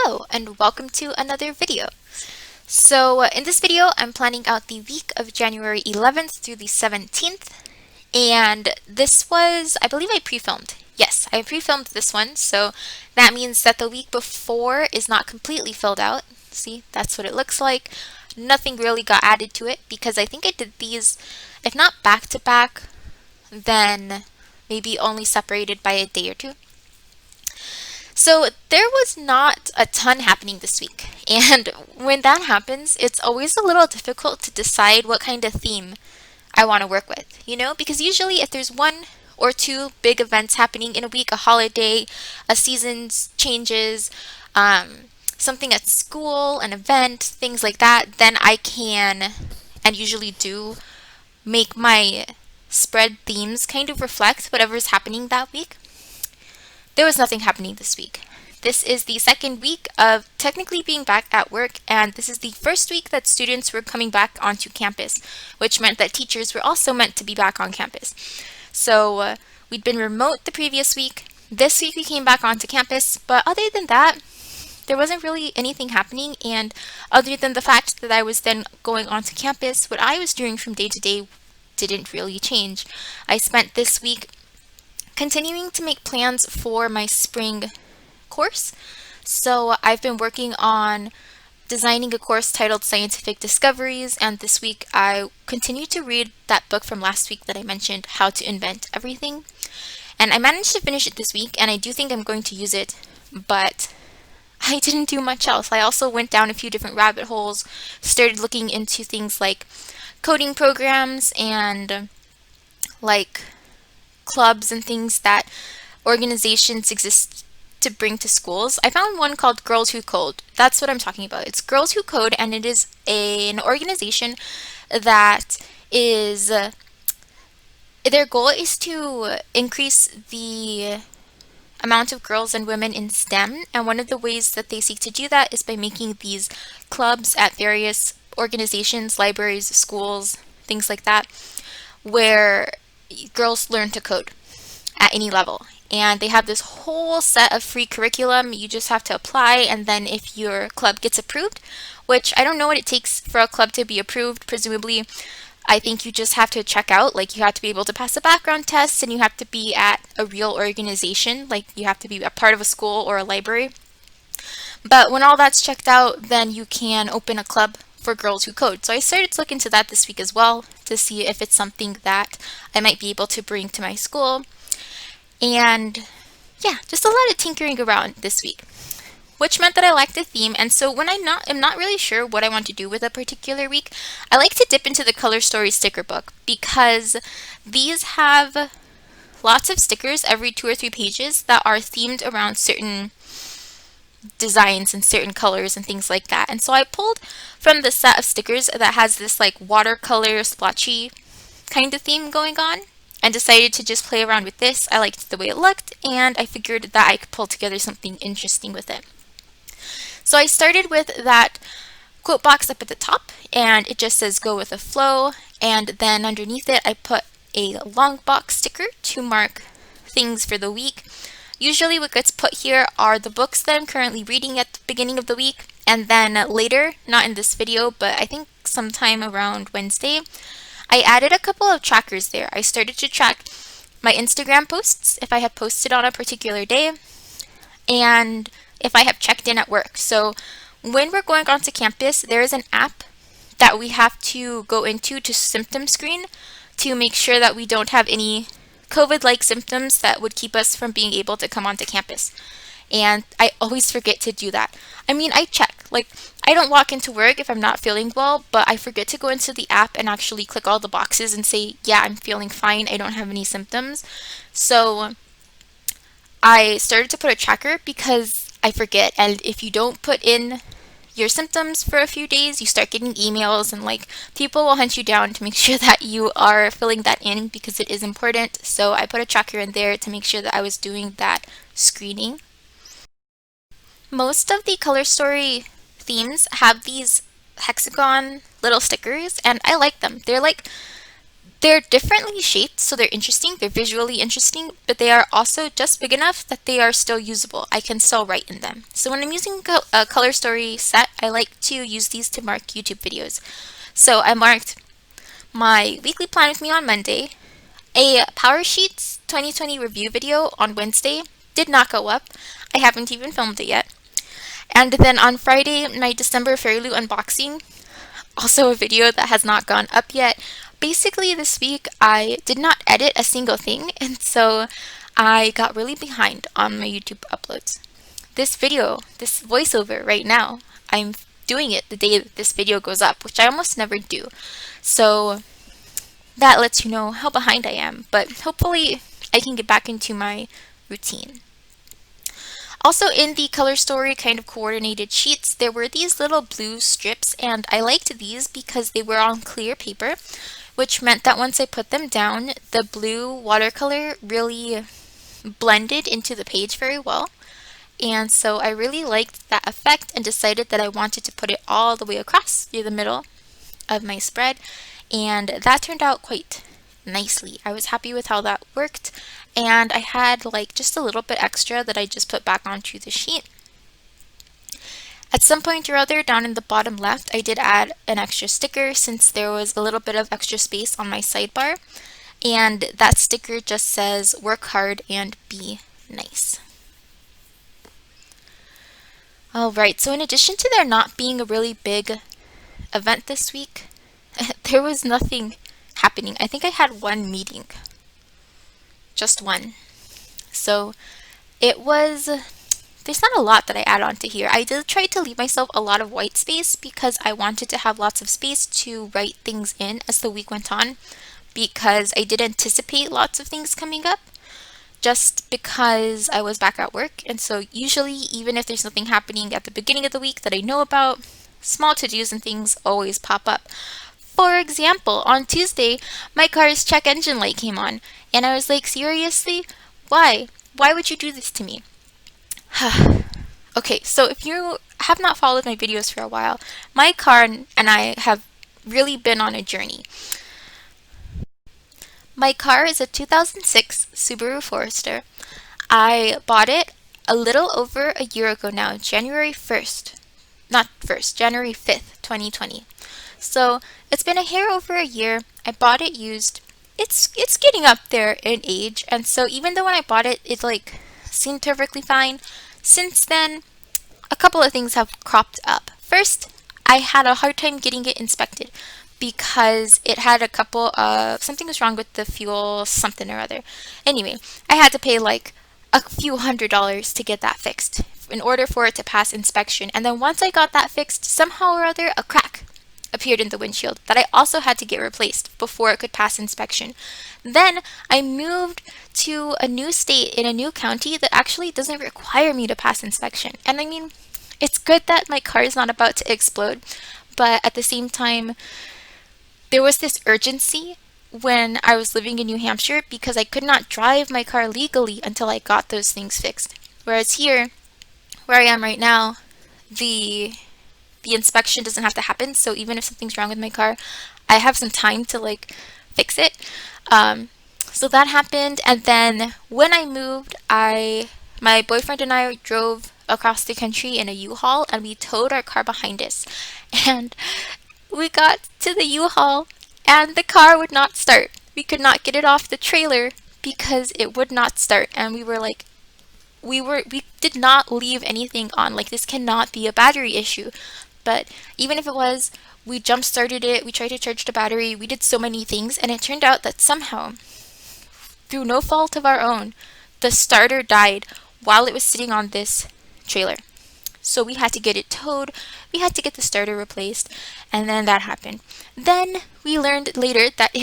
Hello and welcome to another video. So in this video I'm planning out the week of January 11th through the 17th, and this was, I believe I pre-filmed. Yes, I pre-filmed this one, so that means that the week before is not completely filled out. See, that's what it looks like. Nothing really got added to it because I think I did these, if not back to back, then maybe only separated by a day or two. So there was not a ton happening this week, and when that happens, it's always a little difficult to decide what kind of theme I want to work with, because usually if there's one or two big events happening in a week, a holiday, a season's changes, something at school, an event, things like that, then I can, and usually do, make my spread themes kind of reflect whatever's happening that week. There was nothing happening this week. This is the second week of technically being back at work, and this is the first week that students were coming back onto campus, which meant that teachers were also meant to be back on campus. So we'd been remote the previous week. This week we came back onto campus, but other than that, there wasn't really anything happening, and other than the fact that I was then going onto campus, what I was doing from day to day didn't really change. I spent this week continuing to make plans for my spring course. So I've been working on designing a course titled Scientific Discoveries, and this week I continue to read that book from last week that I mentioned, How to Invent Everything. And I managed to finish it this week, and I do think I'm going to use it, but I didn't do much else. I also went down a few different rabbit holes, started looking into things like coding programs and like clubs and things that organizations exist to bring to schools. I found one called Girls Who Code. That's what I'm talking about. It's Girls Who Code, and it is an organization that is, their goal is to increase the amount of girls and women in STEM, and one of the ways that they seek to do that is by making these clubs at various organizations, libraries, schools, things like that, where girls learn to code at any level. And they have this whole set of free curriculum. You just have to apply, and then if your club gets approved, which I don't know what it takes for a club to be approved, presumably I think you just have to check out, like you have to be able to pass a background test, and you have to be at a real organization, like you have to be a part of a school or a library. But when all that's checked out, then you can open a club for Girls Who Code. So I started to look into that this week as well to see if it's something that I might be able to bring to my school. And yeah, just a lot of tinkering around this week, which meant that I liked the theme. And so when I'm not really sure what I want to do with a particular week, I like to dip into the Color Story sticker book, because these have lots of stickers every 2 or 3 pages that are themed around certain designs and certain colors and things like that. And so I pulled from the set of stickers that has this like watercolor splotchy kind of theme going on, and decided to just play around with this. I liked the way it looked, and I figured that I could pull together something interesting with it. So I started with that quote box up at the top, and it just says go with the flow, and then underneath it I put a long box sticker to mark things for the week. Usually what gets put here are the books that I'm currently reading at the beginning of the week, and then later, not in this video, but I think sometime around Wednesday, I added a couple of trackers there. I started to track my Instagram posts, if I have posted on a particular day, and if I have checked in at work. So when we're going onto campus, there is an app that we have to go into to symptom screen to make sure that we don't have any COVID-like symptoms that would keep us from being able to come onto campus. And I always forget to do that. I mean, I check. Like, I don't walk into work if I'm not feeling well, but I forget to go into the app and actually click all the boxes and say, yeah, I'm feeling fine, I don't have any symptoms. So I started to put a tracker because I forget. And if you don't put in your symptoms for a few days, you start getting emails, and like people will hunt you down to make sure that you are filling that in, because it is important. So I put a tracker in there to make sure that I was doing that screening. Most of the Color Story themes have these hexagon little stickers, and I like them. They're like They're differently shaped, so they're interesting, they're visually interesting, but they are also just big enough that they are still usable. I can still write in them. So when I'm using a color story set, I like to use these to mark YouTube videos. So I marked my weekly plan with me on Monday, a Power Sheets 2020 review video on Wednesday, did not go up. I haven't even filmed it yet. And then on Friday, my December Fairy unboxing, also a video that has not gone up yet. Basically this week I did not edit a single thing, and so I got really behind on my YouTube uploads. This video, this voiceover right now, I'm doing it the day that this video goes up, which I almost never do. So that lets you know how behind I am, but hopefully I can get back into my routine. Also in the color story kind of coordinated sheets, there were these little blue strips, and I liked these because they were on clear paper, which meant that once I put them down, the blue watercolor really blended into the page very well. And so I really liked that effect and decided that I wanted to put it all the way across through the middle of my spread, and that turned out quite nicely. I was happy with how that worked, and I had like just a little bit extra that I just put back onto the sheet. At some point or other down in the bottom left, I did add an extra sticker since there was a little bit of extra space on my sidebar, and that sticker just says work hard and be nice. Alright, so in addition to there not being a really big event this week, there was nothing happening. I think I had one meeting. Just one. So it was, there's not a lot that I add on to here. I did try to leave myself a lot of white space because I wanted to have lots of space to write things in as the week went on, because I did anticipate lots of things coming up just because I was back at work. And so usually, even if there's nothing happening at the beginning of the week that I know about, small to-dos and things always pop up. For example, on Tuesday, my car's check engine light came on, and I was like, seriously? Why? Why would you do this to me? Okay, so if you have not followed my videos for a while, my car and I have really been on a journey. My car is a 2006 Subaru Forester. I bought it a little over a year ago now, January 5th, 2020. So it's been a hair over a year. I bought it used. It's getting up there in age, and so even though when I bought it, it like seemed perfectly fine, since then a couple of things have cropped up. First, I had a hard time getting it inspected because it had a couple of, something was wrong with the fuel, something or other. Anyway, I had to pay like a few $100s to get that fixed in order for it to pass inspection. And then once I got that fixed, somehow or other, a crack appeared in the windshield that I also had to get replaced before it could pass inspection. Then I moved to a new state in a new county that actually doesn't require me to pass inspection. And I mean, it's good that my car is not about to explode, but at the same time, there was this urgency when I was living in New Hampshire because I could not drive my car legally until I got those things fixed. Whereas here, where I am right now, the inspection doesn't have to happen, so even if something's wrong with my car, I have some time to like fix it. So that happened, and then when I moved, my boyfriend and I drove across the country in a U-Haul, and we towed our car behind us. And we got to the U-Haul, and the car would not start. We could not get it off the trailer because it would not start, and we were like, we did not leave anything on. Like, this cannot be a battery issue. But even if it was, we jump started it, we tried to charge the battery, we did so many things, and it turned out that somehow, through no fault of our own, the starter died while it was sitting on this trailer. So we had to get it towed, we had to get the starter replaced, and then that happened. Then we learned later that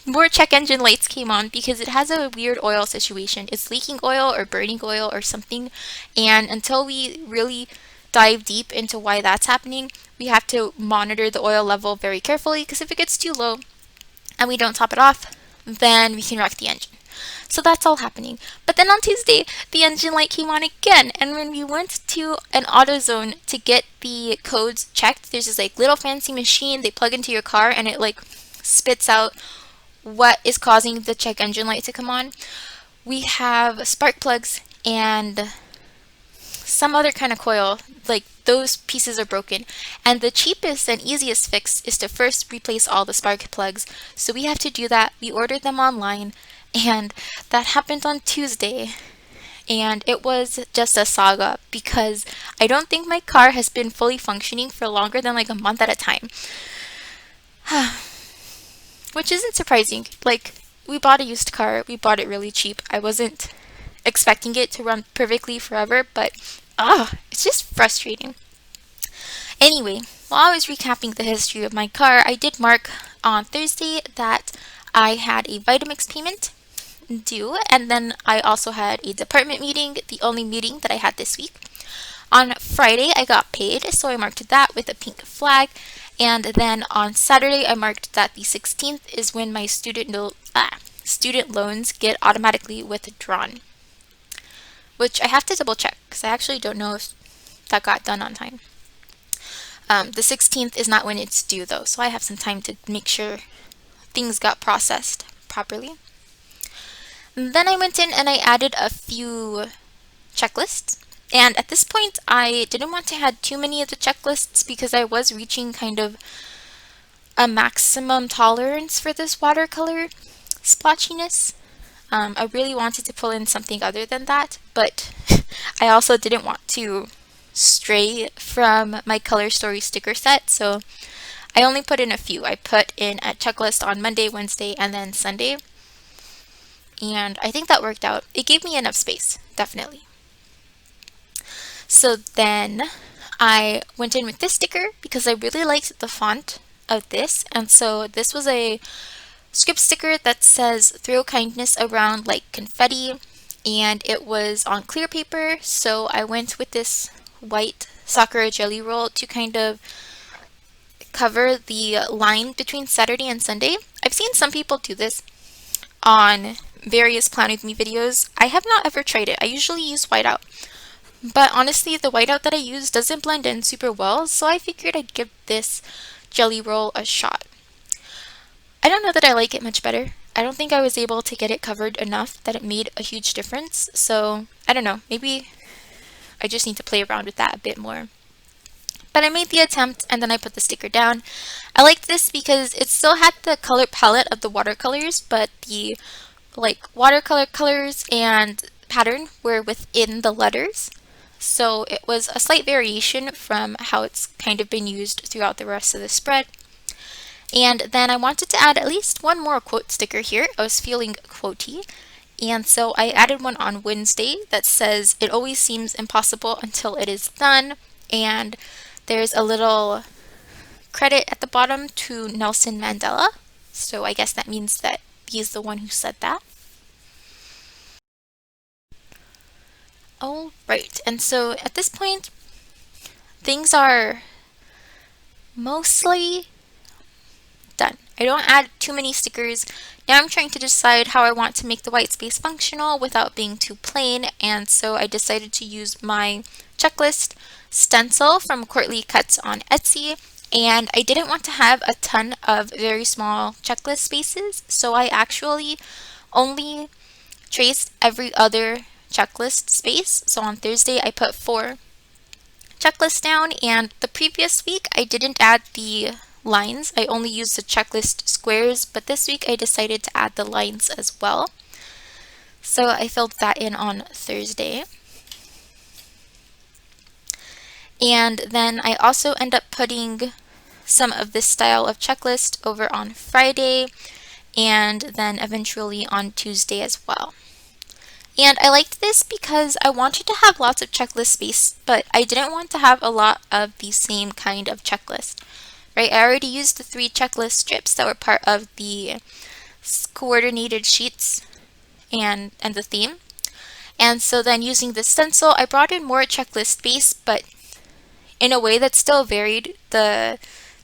more check engine lights came on because it has a weird oil situation. It's leaking oil or burning oil or something, and until we really dive deep into why that's happening, we have to monitor the oil level very carefully, because if it gets too low and we don't top it off, then we can wreck the engine. So that's all happening. But then on Tuesday, the engine light came on again, and when we went to an AutoZone to get the codes checked, there's this like little fancy machine they plug into your car, and it like spits out what is causing the check engine light to come on. We have spark plugs and some other kind of coil, like those pieces are broken. And the cheapest and easiest fix is to first replace all the spark plugs. So we have to do that. We ordered them online, and that happened on Tuesday. And it was just a saga because I don't think my car has been fully functioning for longer than like a month at a time. Which isn't surprising. Like, we bought a used car, we bought it really cheap. I wasn't expecting it to run perfectly forever, but it's just frustrating. Anyway, while I was recapping the history of my car, I did mark on Thursday that I had a Vitamix payment due, and then I also had a department meeting, the only meeting that I had this week. On Friday, I got paid, so I marked that with a pink flag, and then on Saturday, I marked that the 16th is when my student loans get automatically withdrawn, which I have to double check because I actually don't know if that got done on time. The 16th is not when it's due though, so I have some time to make sure things got processed properly. And then I went in and I added a few checklists. And at this point, I didn't want to add too many of the checklists because I was reaching kind of a maximum tolerance for this watercolor splotchiness. I really wanted to pull in something other than that, but I also didn't want to stray from my color story sticker set, so I only put in a few. I put in a checklist on Monday, Wednesday, and then Sunday, and I think that worked out. It gave me enough space, definitely. So then I went in with this sticker because I really liked the font of this, and so this was a script sticker that says throw kindness around like confetti, and it was on clear paper, so I went with this white Sakura jelly roll to kind of cover the line between Saturday and Sunday. I've seen some people do this on various Plan With Me videos. I have not ever tried it. I usually use whiteout, but honestly the whiteout that I use doesn't blend in super well, so I figured I'd give this jelly roll a shot. I don't know that I like it much better. I don't think I was able to get it covered enough that it made a huge difference, so I don't know, maybe I just need to play around with that a bit more. But I made the attempt and then I put the sticker down. I liked this because it still had the color palette of the watercolors, but the watercolor colors and pattern were within the letters. So it was a slight variation from how it's kind of been used throughout the rest of the spread. And then I wanted to add at least one more quote sticker here. I was feeling quotey. And so I added one on Wednesday that says, "It always seems impossible until it is done." And there's a little credit at the bottom to Nelson Mandela. So I guess that means that he's the one who said that. All right, and so at this point, things are mostly done. I don't add too many stickers. Now I'm trying to decide how I want to make the white space functional without being too plain, and so I decided to use my checklist stencil from Courtly Cuts on Etsy, and I didn't want to have a ton of very small checklist spaces, so I actually only traced every other checklist space. So on Thursday I put 4 checklists down, and the previous week I didn't add the lines. I only used the checklist squares, but this week I decided to add the lines as well. So I filled that in on Thursday. And then I also end up putting some of this style of checklist over on Friday, and then eventually on Tuesday as well. And I liked this because I wanted to have lots of checklist space, but I didn't want to have a lot of the same kind of checklist. Right, I already used the 3 checklist strips that were part of the coordinated sheets and the theme. And so then using the stencil, I brought in more checklist space, but in a way that still varied the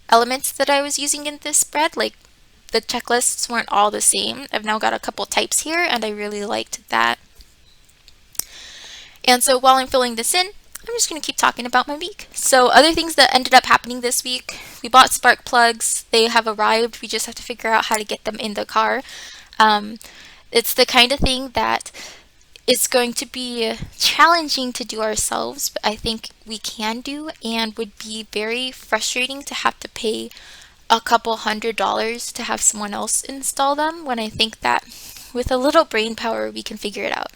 elements that I was using in this spread. Like, the checklists weren't all the same. I've now got a couple types here, and I really liked that. And so while I'm filling this in, I'm just going to keep talking about my week. So other things that ended up happening this week, we bought spark plugs. They have arrived. We just have to figure out how to get them in the car. Um, it's the kind of thing that is going to be challenging to do ourselves, but I think we can do, and would be very frustrating to have to pay a couple $100s to have someone else install them, when I think that with a little brain power we can figure it out.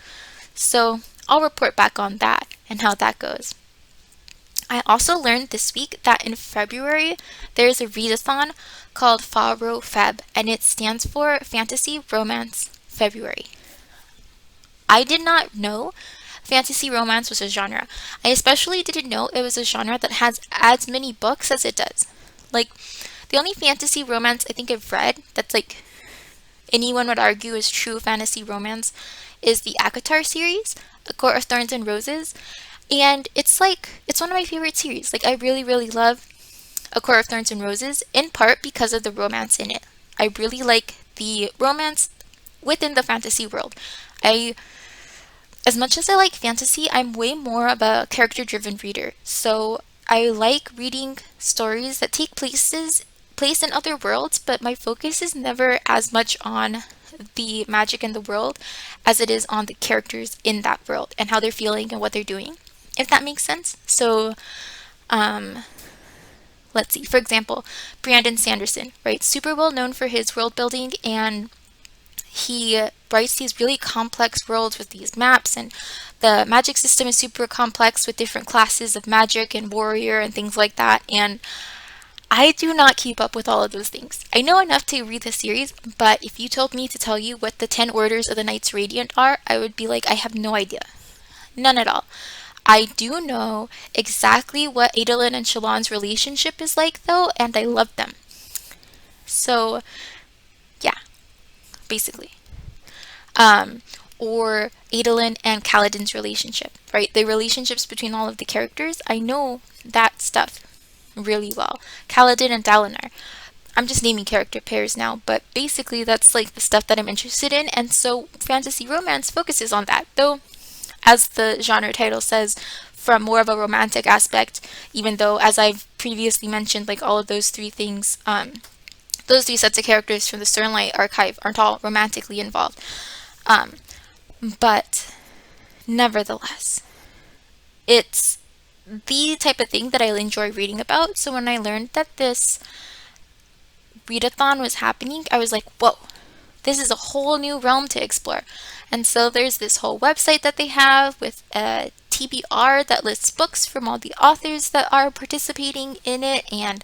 So I'll report back on that and how that goes. I also learned this week that in February there's a readathon called Faro Feb, and it stands for Fantasy Romance February. I did not know fantasy romance was a genre. I especially didn't know it was a genre that has as many books as it does. Like, the only fantasy romance I think I've read that's like anyone would argue is true fantasy romance is the ACOTAR series, A Court of Thorns and Roses. And it's one of my favorite series. Like, I really, really love A Court of Thorns and Roses, in part because of the romance in it. I really like the romance within the fantasy world. As much as I like fantasy, I'm way more of a character-driven reader. So I like reading stories that take place in other worlds, but my focus is never as much on the magic in the world as it is on the characters in that world and how they're feeling and what they're doing, if that makes sense. So, let's see. For example, Brandon Sanderson, right? Super well known for his world building, and he writes these really complex worlds with these maps, and the magic system is super complex with different classes of magic and warrior and things like that. And I do not keep up with all of those things. I know enough to read the series, but if you told me to tell you what the 10 orders of the Knights Radiant are, I would be like, I have no idea. None at all. I do know exactly what Adolin and Shallan's relationship is like, though, and I love them. So, yeah, basically. Or Adolin and Kaladin's relationship, right? The relationships between all of the characters, I know that stuff really well. Kaladin and Dalinar. I'm just naming character pairs now, but basically that's like the stuff that I'm interested in, and so fantasy romance focuses on that, though, as the genre title says, from more of a romantic aspect, even though, as I've previously mentioned, like all of those three things, those three sets of characters from the Sternlight archive aren't all romantically involved. But nevertheless, it's the type of thing that I enjoy reading about. So when I learned that this readathon was happening, I was like, whoa, this is a whole new realm to explore. And so there's this whole website that they have with a TBR that lists books from all the authors that are participating in it, and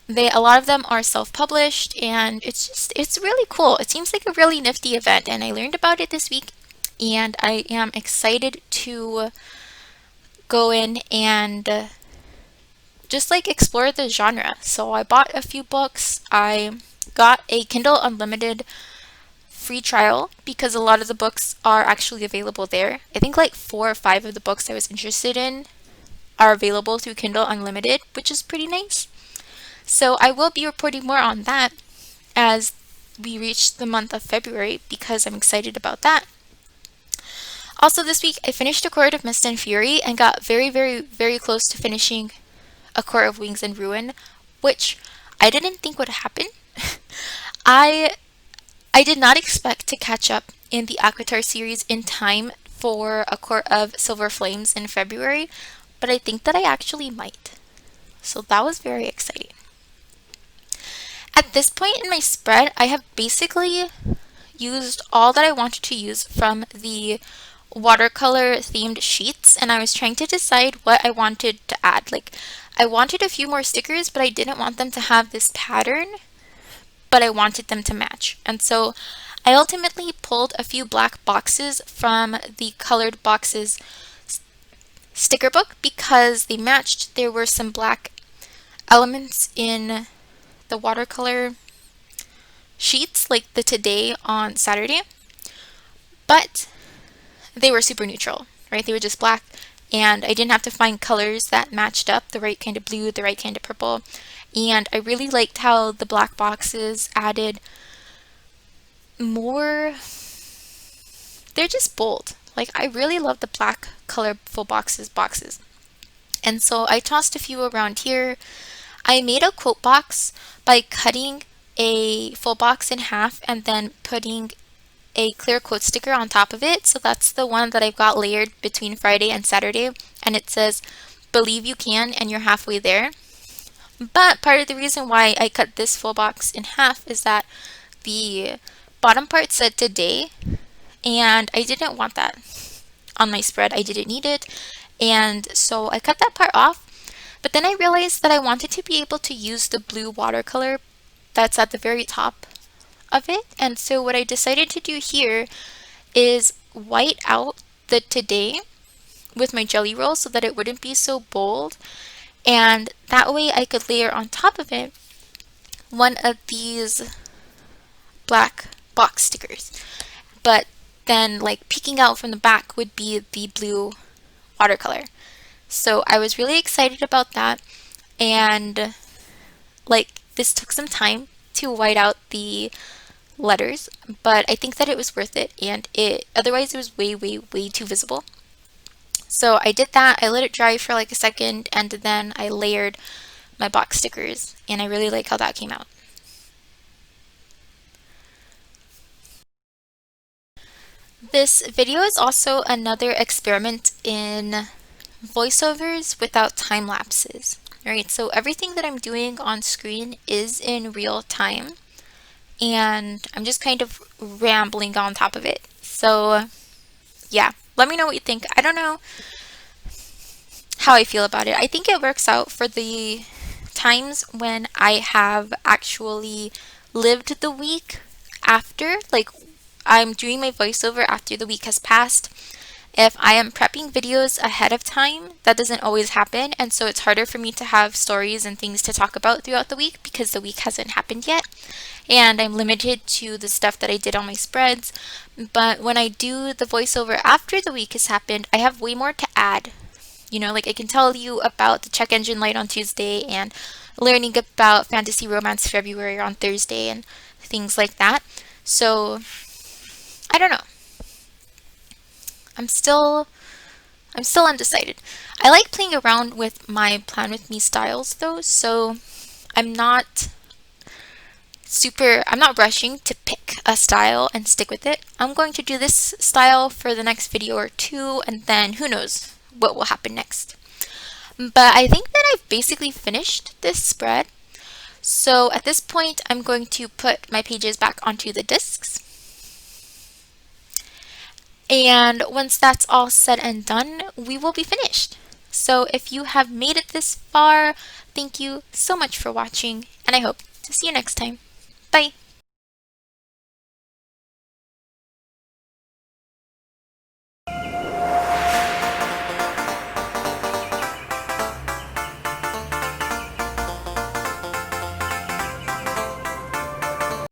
a lot of them are self-published, and it's really cool. It seems like a really nifty event, and I learned about it this week, and I am excited to go in and just like explore the genre. So I bought a few books. I got a Kindle Unlimited free trial because a lot of the books are actually available there. I think like 4 or 5 of the books I was interested in are available through Kindle Unlimited, which is pretty nice. So I will be reporting more on that as we reach the month of February, because I'm excited about that. Also this week I finished A Court of Mist and Fury and got very, very, very close to finishing A Court of Wings and Ruin, which I didn't think would happen. I did not expect to catch up in the ACOTAR series in time for A Court of Silver Flames in February, but I think that I actually might. So that was very exciting. At this point in my spread, I have basically used all that I wanted to use from the watercolor themed sheets, and I was trying to decide what I wanted to add. Like, I wanted a few more stickers, but I didn't want them to have this pattern, but I wanted them to match. And so I ultimately pulled a few black boxes from the Colored Boxes sticker book because they matched. There were some black elements in the watercolor sheets, like the Today on Saturday, but they were super neutral, right? They were just black, and I didn't have to find colors that matched up, the right kind of blue, the right kind of purple. And I really liked how the black boxes added more, they're just bold. Like, I really love the black colorful boxes. And so I tossed a few around here. I made a quote box by cutting a full box in half and then putting a clear quote sticker on top of it. So that's the one that I've got layered between Friday and Saturday. And it says, "Believe you can," and you're halfway there. But part of the reason why I cut this full box in half is that the bottom part said "today," and I didn't want that on my spread. I didn't need it. And so I cut that part off. But then I realized that I wanted to be able to use the blue watercolor that's at the very top of it. And so what I decided to do here is white out the "today" with my jelly roll so that it wouldn't be so bold. And that way I could layer on top of it one of these black box stickers. But then like peeking out from the back would be the blue watercolor. So I was really excited about that, and like this took some time to white out the letters, but I think that it was worth it, and otherwise it was way too visible. So I did that. I let it dry for like a second, and then I layered my box stickers, and I really like how that came out. This video is also another experiment in voiceovers without time lapses. Alright, so everything that I'm doing on screen is in real time, and I'm just kind of rambling on top of it. So yeah, let me know what you think. I don't know how I feel about it. I think it works out for the times when I have actually lived the week after, like I'm doing my voiceover after the week has passed. If I am prepping videos ahead of time, that doesn't always happen, and so it's harder for me to have stories and things to talk about throughout the week because the week hasn't happened yet, and I'm limited to the stuff that I did on my spreads. But when I do the voiceover after the week has happened, I have way more to add. You know, like I can tell you about the check engine light on Tuesday and learning about fantasy romance February on Thursday and things like that. So I don't know. I'm still undecided. I like playing around with my Plan With Me styles though, so I'm not rushing to pick a style and stick with it. I'm going to do this style for the next video or two, and then who knows what will happen next. But I think that I've basically finished this spread. So at this point, I'm going to put my pages back onto the discs. And once that's all said and done, we will be finished. So if you have made it this far, thank you so much for watching, and I hope to see you next time. Bye!